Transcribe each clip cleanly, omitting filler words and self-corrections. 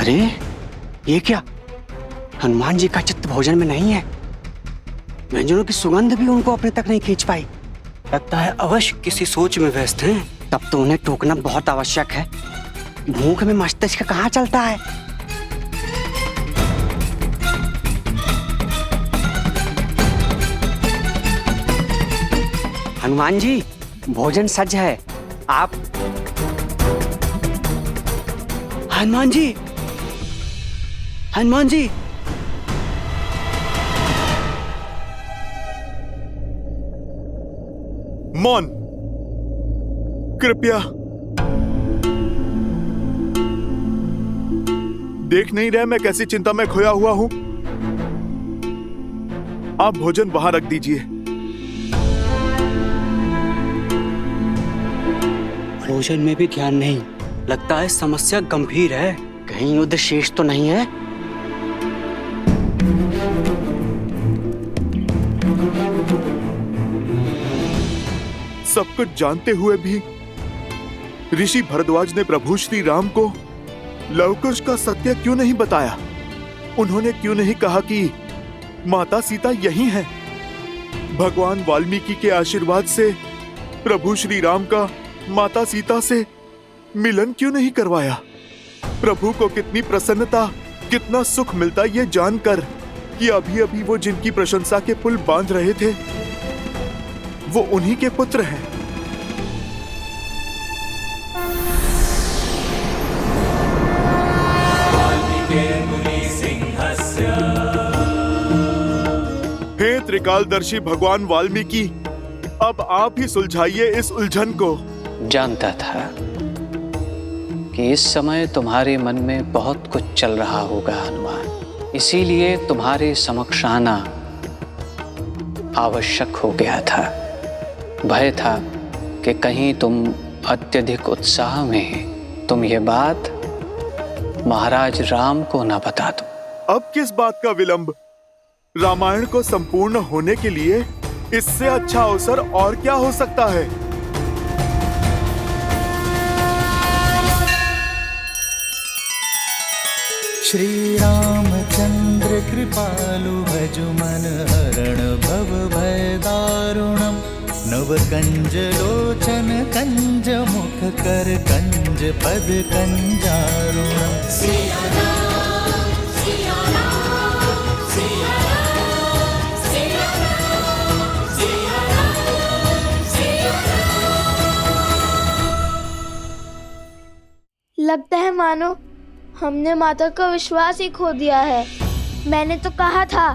अरे ये क्या, हनुमान जी का चित्त भोजन में नहीं है। व्यंजनों की सुगंध भी उनको अपने तक नहीं खींच पाई। लगता है अवश्य किसी सोच में व्यस्त हैं। तब तो उन्हें टोकना बहुत आवश्यक है। भूख में मस्तिष्क कहाँ चलता है। हनुमान जी, भोजन सज है। आप हनुमान जी, हनुमान जी। मौन, कृपया। देख नहीं रहे मैं कैसी चिंता में खोया हुआ हूं? आप भोजन वहां रख दीजिए। भोजन में भी ध्यान नहीं। लगता है समस्या गंभीर है। कहीं युद्ध शेष तो नहीं है। सब कुछ जानते हुए भी ऋषि भरद्वाज ने प्रभु श्री राम को लवकुश का सत्य क्यों नहीं बताया? उन्होंने क्यों नहीं कहा कि माता सीता यही हैं? भगवान वाल्मीकि के आशीर्वाद से प्रभु श्री राम का माता सीता से मिलन क्यों नहीं करवाया? प्रभु को कितनी प्रसन्नता, कितना सुख मिलता ये जानकर कि अभी अभी वो जिनकी प्रशंसा के पुल बांध रहे थे वो उन्हीं के पुत्र हैं। हे त्रिकालदर्शी भगवान वाल्मीकि, अब आप ही सुलझाइए इस उलझन को। जानता था कि इस समय तुम्हारे मन में बहुत कुछ चल रहा होगा हनुमान, इसीलिए तुम्हारे समक्ष आना आवश्यक हो गया था। भय था कि कहीं तुम अत्यधिक उत्साह में तुम ये बात महाराज राम को न बता दो। अब किस बात का विलंब? रामायण को संपूर्ण होने के लिए इससे अच्छा अवसर और क्या हो सकता है? श्री रामचंद्र कृपालु भजु मन हरण भव भय दारुणम। नव कंज लोचन कंज मुख कर कंज पद कंजारुणम। सिया राम, सिया राम, सिया राम, सिया राम, सिया राम, सिया राम। लगता है मानो हमने माता का विश्वास ही खो दिया है। मैंने तो कहा था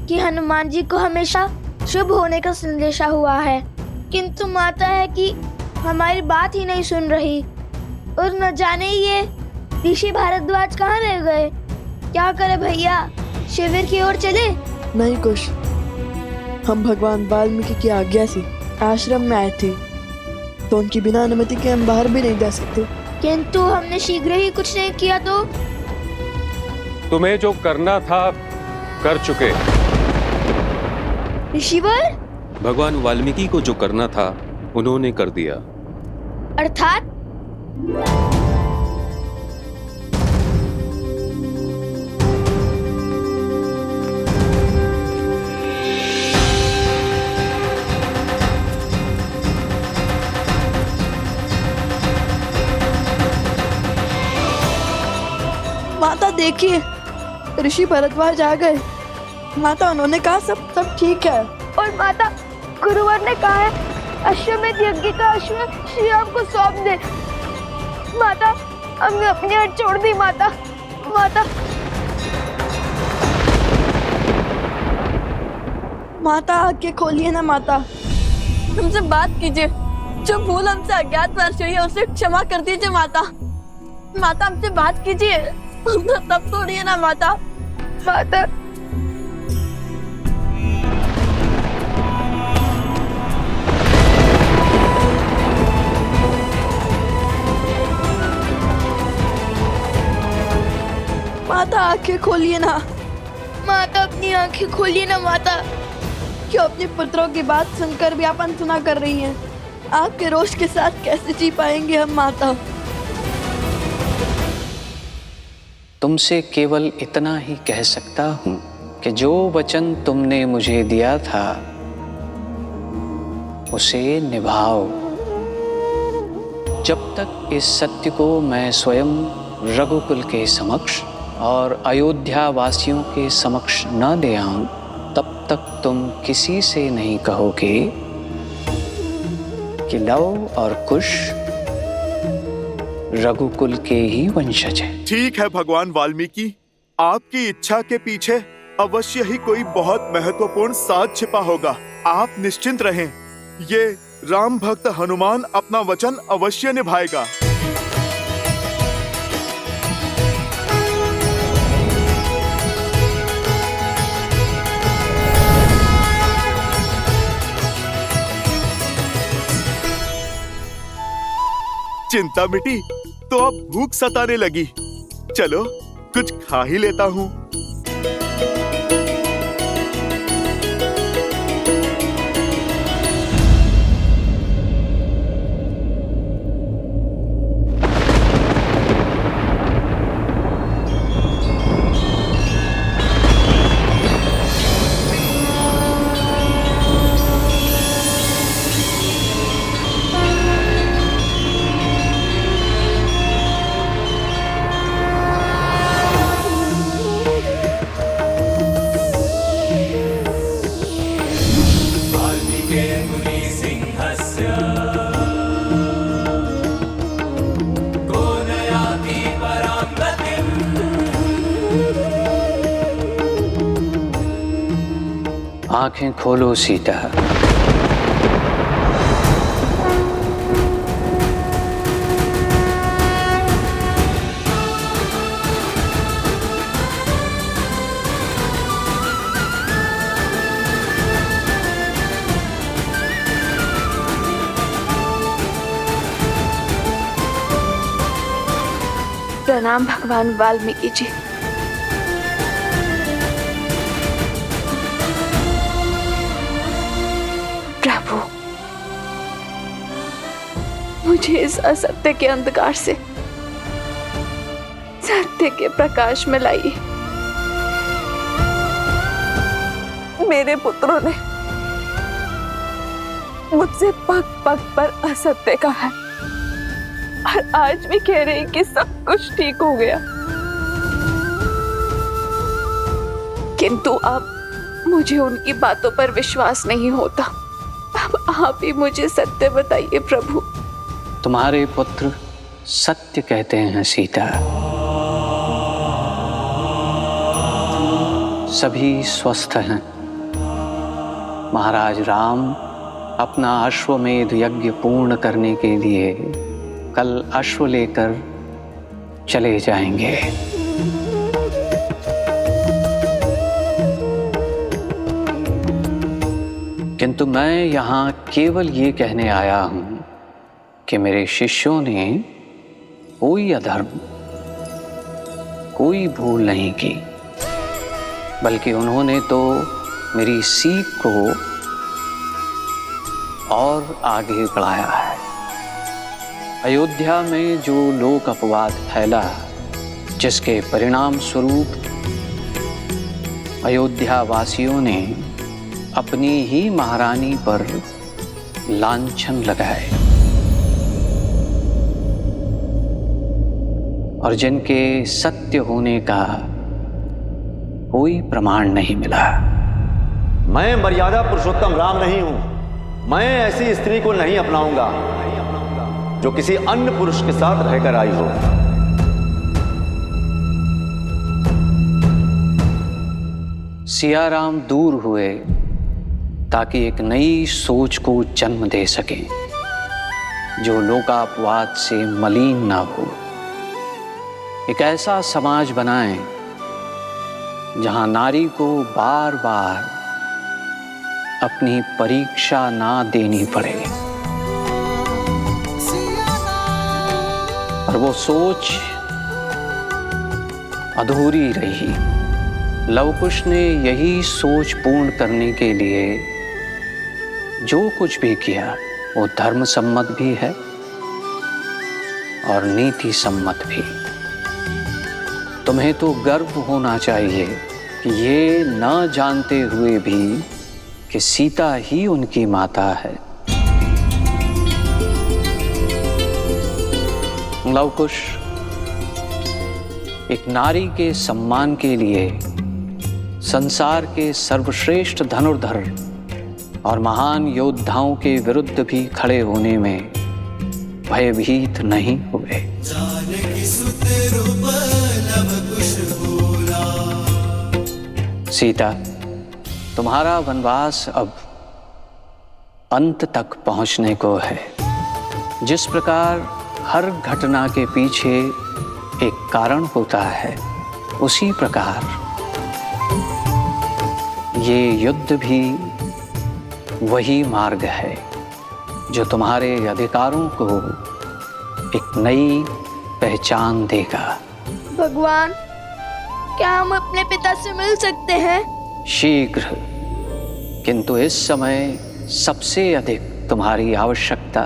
कि हनुमान जी को हमेशा शुभ होने का संदेशा हुआ है, किंतु माता है कि हमारी बात ही नहीं सुन रही। और न जाने ये ऋषि भारद्वाज कहाँ रह गए। क्या करे भैया, शिविर की ओर चले? नहीं कुश, हम भगवान वाल्मीकि की आज्ञा से आश्रम में आए थे, तो उनकी बिना अनुमति के हम बाहर भी नहीं जा सकते। किंतु हमने शीघ्र ही कुछ नहीं किया तो? तुम्हें जो करना था कर चुके। ऋषिवर, भगवान वाल्मीकि को जो करना था उन्होंने कर दिया। अर्थात? माता देखिए, ऋषि भरद्वाज आ गए। माता, उन्होंने कहा सब ठीक है। और माता, गुरुवर ने कहा है अश्वमेध यज्ञ का अश्व श्री राम को सौंप दे। माता, हमने अपनी हट छोड़ दी। माता, माता, माता आंखें खोलिए ना। माता, हमसे बात कीजिए। जो भूल हमसे अज्ञातवश हुई है उसे क्षमा कर दीजिए। माता, माता हमसे बात कीजिए। तब तोड़िए ना माता। माता, माता आंखें खोलिए ना। माता अपनी आंखें खोलिए ना। माता, क्यों अपने पुत्रों की बात सुनकर भी आप अनसुना कर रही हैं? आपके रोष के साथ कैसे जी पाएंगे हम? माता, तुमसे केवल इतना ही कह सकता हूं कि जो वचन तुमने मुझे दिया था उसे निभाओ। जब तक इस सत्य को मैं स्वयं रघुकुल के समक्ष और अयोध्या वासियों के समक्ष न ले आऊं, तब तक तुम किसी से नहीं कहोगे कि लव और कुश रघुकुल के ही वंशज हैं। ठीक है भगवान वाल्मीकि, आपकी इच्छा के पीछे अवश्य ही कोई बहुत महत्वपूर्ण साध छिपा होगा। आप निश्चिंत रहें, ये राम भक्त हनुमान अपना वचन अवश्य निभाएगा। चिंता मिटी तो अब भूख सताने लगी। चलो कुछ खा ही लेता हूँ। आंखें खोलो सीता। प्रणाम भगवान वाल्मीकि जी। प्रभु, मुझे इस असत्य के अंधकार से सत्य के प्रकाश में लाइए। मेरे पुत्रों ने मुझसे पग पग पर असत्य कहा है और आज भी कह रहे हैं कि सब कुछ ठीक हो गया, किंतु अब मुझे उनकी बातों पर विश्वास नहीं होता। अब आप ही मुझे सत्य बताइए प्रभु। तुम्हारे पुत्र सत्य कहते हैं सीता। सभी स्वस्थ हैं। महाराज राम अपना अश्वमेध यज्ञ पूर्ण करने के लिए कल अश्व लेकर चले जाएंगे। किंतु मैं यहाँ केवल ये कहने आया हूँ कि मेरे शिष्यों ने कोई अधर्म, कोई भूल नहीं की, बल्कि उन्होंने तो मेरी सीख को और आगे बढ़ाया है। अयोध्या में जो लोक अपवाद फैला, जिसके परिणाम स्वरूप अयोध्या वासियों ने अपनी ही महारानी पर लांछन लगाए और जिनके सत्य होने का कोई प्रमाण नहीं मिला। मैं मर्यादा पुरुषोत्तम राम नहीं हूं। मैं ऐसी स्त्री को नहीं अपनाऊंगा जो किसी अन्य पुरुष के साथ रहकर आई हो। सियाराम दूर हुए ताकि एक नई सोच को जन्म दे सके जो लोकापवाद से मलिन ना हो। एक ऐसा समाज बनाएं जहां नारी को बार बार अपनी परीक्षा ना देनी पड़े। और वो सोच अधूरी रही। लवकुश ने यही सोच पूर्ण करने के लिए जो कुछ भी किया वो धर्म सम्मत भी है और नीति सम्मत भी। तुम्हें तो गर्व होना चाहिए कि ये न जानते हुए भी कि सीता ही उनकी माता है। लवकुश, एक नारी के सम्मान के लिए संसार के सर्वश्रेष्ठ धनुर्धर और महान योद्धाओं के विरुद्ध भी खड़े होने में भयभीत नहीं हुए। सीता, तुम्हारा वनवास अब अंत तक पहुंचने को है। जिस प्रकार हर घटना के पीछे एक कारण होता है, उसी प्रकार ये युद्ध भी वही मार्ग है जो तुम्हारे अधिकारों को एक नई पहचान देगा। भगवान, क्या हम अपने पिता से मिल सकते हैं? शीघ्र, किंतु इस समय सबसे अधिक तुम्हारी आवश्यकता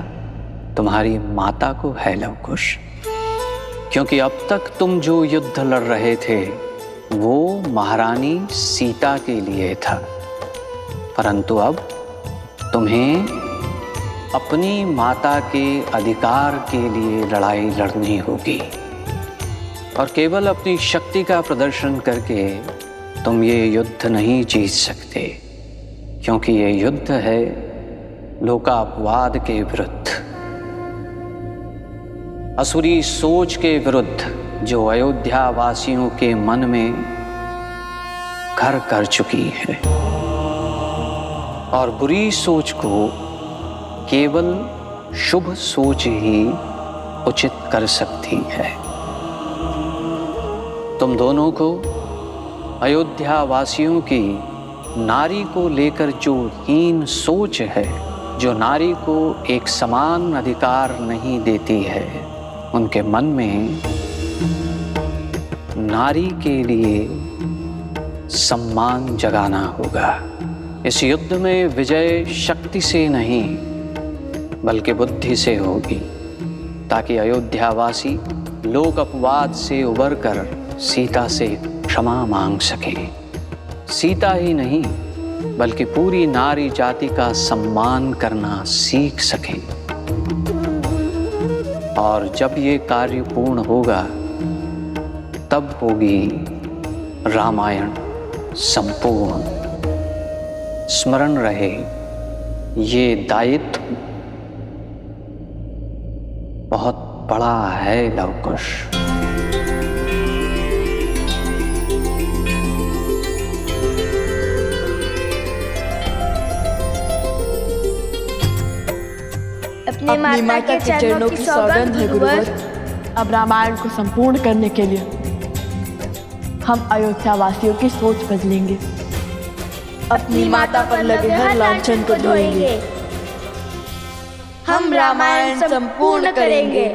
तुम्हारी माता को है लवकुश, क्योंकि अब तक तुम जो युद्ध लड़ रहे थे वो महारानी सीता के लिए था, परंतु अब तुम्हें अपनी माता के अधिकार के लिए लड़ाई लड़नी होगी। और केवल अपनी शक्ति का प्रदर्शन करके तुम ये युद्ध नहीं जीत सकते, क्योंकि ये युद्ध है लोकापवाद के विरुद्ध, असुरी सोच के विरुद्ध जो अयोध्या वासियों के मन में घर कर चुकी है। और बुरी सोच को केवल शुभ सोच ही उचित कर सकती है। तुम दोनों को अयोध्या वासियों की नारी को लेकर जो हीन सोच है, जो नारी को एक समान अधिकार नहीं देती है, उनके मन में नारी के लिए सम्मान जगाना होगा। इस युद्ध में विजय शक्ति से नहीं बल्कि बुद्धि से होगी, ताकि अयोध्यावासी लोक अपवाद से उबरकर सीता से क्षमा मांग सकें। सीता ही नहीं बल्कि पूरी नारी जाति का सम्मान करना सीख सकें। और जब ये कार्य पूर्ण होगा तब होगी रामायण संपूर्ण। स्मरण रहे, ये दायित्व बहुत बड़ा है लवकुश। अपनी माता के चरणों की सौगंध है गुरुवर। अब रामायण को संपूर्ण करने के लिए हम अयोध्या वासियों की सोच बदलेंगे। अपनी माता पर लगे हर लांछन को धोएंगे। हम रामायण संपूर्ण करेंगे।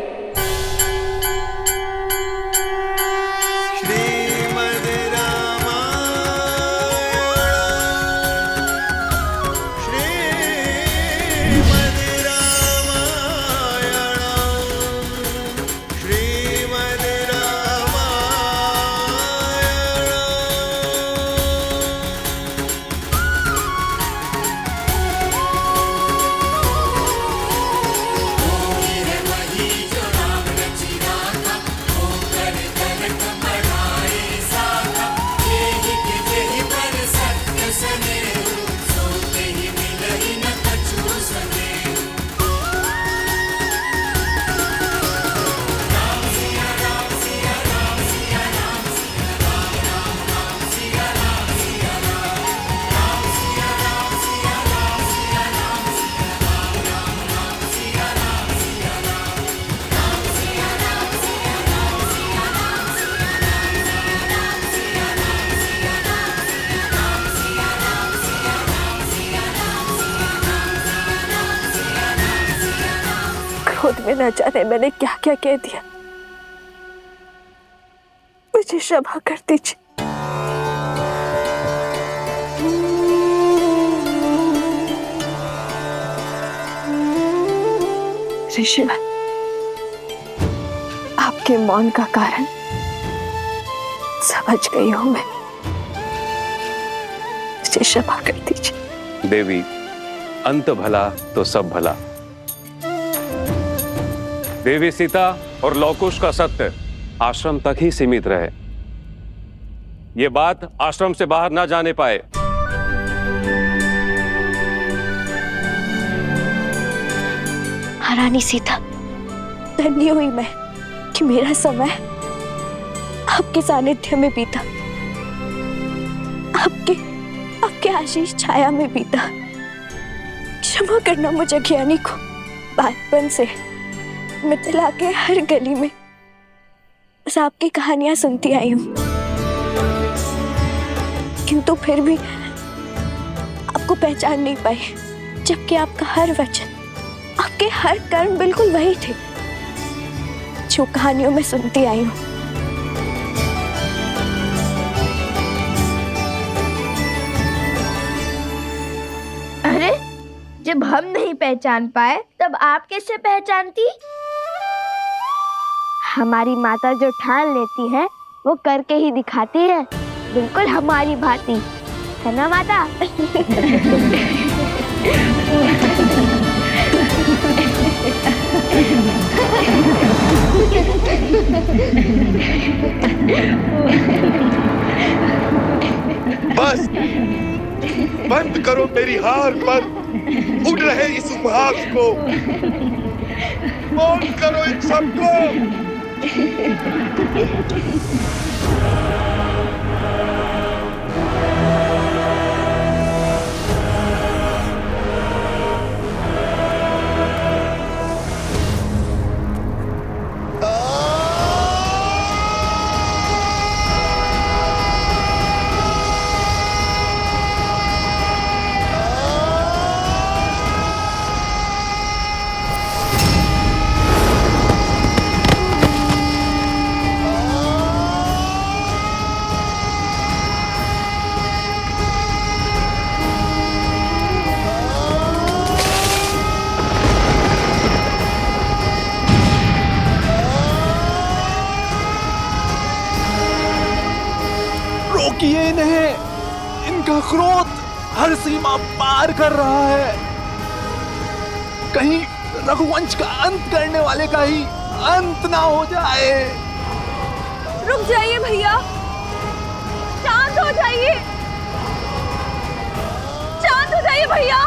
खुद में न जाने मैंने क्या क्या कह दिया, मुझे क्षमा कर दीजिए। ऋषिवर, आपके मौन का कारण समझ गई हूं मैं, मुझे क्षमा कर दीजिए। देवी, अंत भला तो सब भला। देवी सीता और लवकुश का सत्य आश्रम तक ही सीमित रहे, ये बात आश्रम से बाहर ना जाने पाए। महारानी सीता, धन्य हुई मैं कि मेरा समय आपके सानिध्य में बीता, आपके आशीष छाया में बीता। क्षमा करना मुझे ज्ञानी को, बचपन से मिथिला के हर गली में बस आपकी कहानियां सुनती आई हूं, किंतु फिर भी आपको पहचान नहीं पाई, जबकि आपका हर वचन, आपके हर कर्म बिल्कुल वही थे जो कहानियों में सुनती आई हूं। अरे, जब हम नहीं पहचान पाए तब आप कैसे पहचानती? हमारी माता जो ठान लेती है वो करके ही दिखाती है, बिल्कुल हमारी भांति, है ना माता? बस बंद करो मेरी हार पर उड़ रहे इस उपहास को, मौन करो इन सबको। रोकिए इन्हें, इनका क्रोध हर सीमा पार कर रहा है। कहीं रघुवंश का अंत करने वाले का ही अंत ना हो जाए। रुक जाइए भैया, शांत हो जाइए, शांत हो जाइए भैया,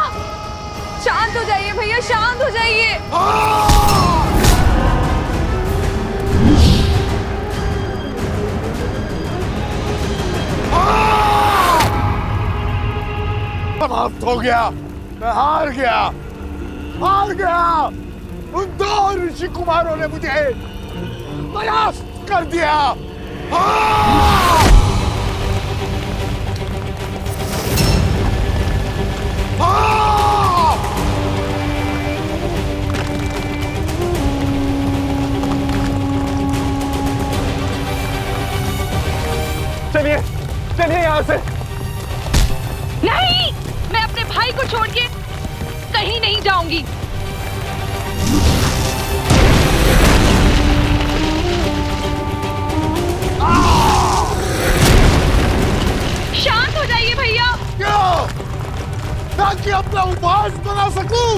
शांत हो जाइए भैया, शांत हो जाइए। समाप्त हो गया, मैं हार गया, हार गया। उन दो ऋषि कुमारों ने मुझे परास्त कर दिया। चलिए चलिए यहाँ से। नहीं, मैं अपने भाई को छोड़ के कहीं नहीं जाऊंगी। शांत हो जाइए भैया। क्यों? ताकि अपना उपहास बना सकूं।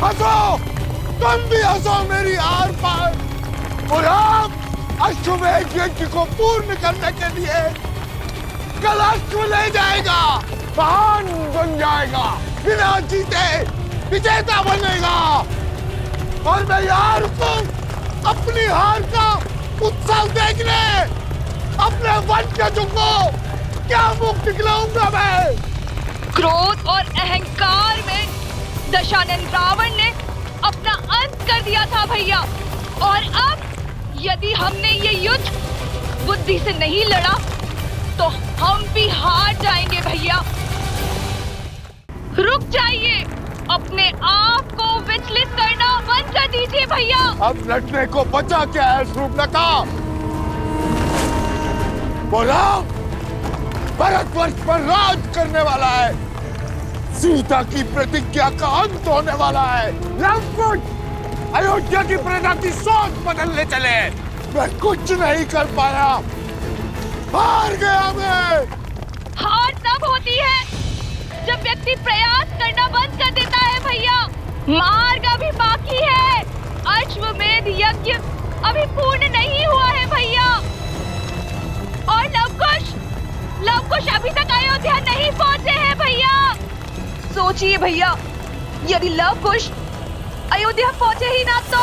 हंसो, तुम भी हंसो मेरी आर पार। और आप अश्वमेध यज्ञ को पूर्ण करने के लिए कल अश्व ले जाएगा, महान बन जाएगा, बिना जीते विजेता बनेगा। और मैं यार को अपनी हार का उत्सव देखने अपने वंशजों को क्या मुख दिखलाऊंगा मैं। क्रोध और अहंकार में दशानन रावण ने अपना अंत कर दिया था भैया, और अब यदि हमने ये युद्ध बुद्धि से नहीं लड़ा तो हम भी हार जाएंगे भैया। रुक जाइए, अपने आप को विचलित करना बंद कर दीजिए भैया। अब लड़ने को बचा क्या है शूर्पणखा? बोला, भारतवर्ष पर राज करने वाला है, सीता की प्रतिज्ञा का अंत होने वाला है। लंकुश अयोध्या की प्रजा की सोच बदलने चले। मैं कुछ नहीं कर पाया, हार गया मैं। हार तब होती है जब व्यक्ति प्रयास करना बंद कर देता है भैया। मार्ग अभी बाकी है, अश्वमेध यज्ञ अभी पूर्ण नहीं हुआ है भैया। और लवकुश अभी तक अयोध्या नहीं पहुंचे हैं भैया। सोचिए भैया, यदि लवकुश अयोध्या पहुंचे ही ना तो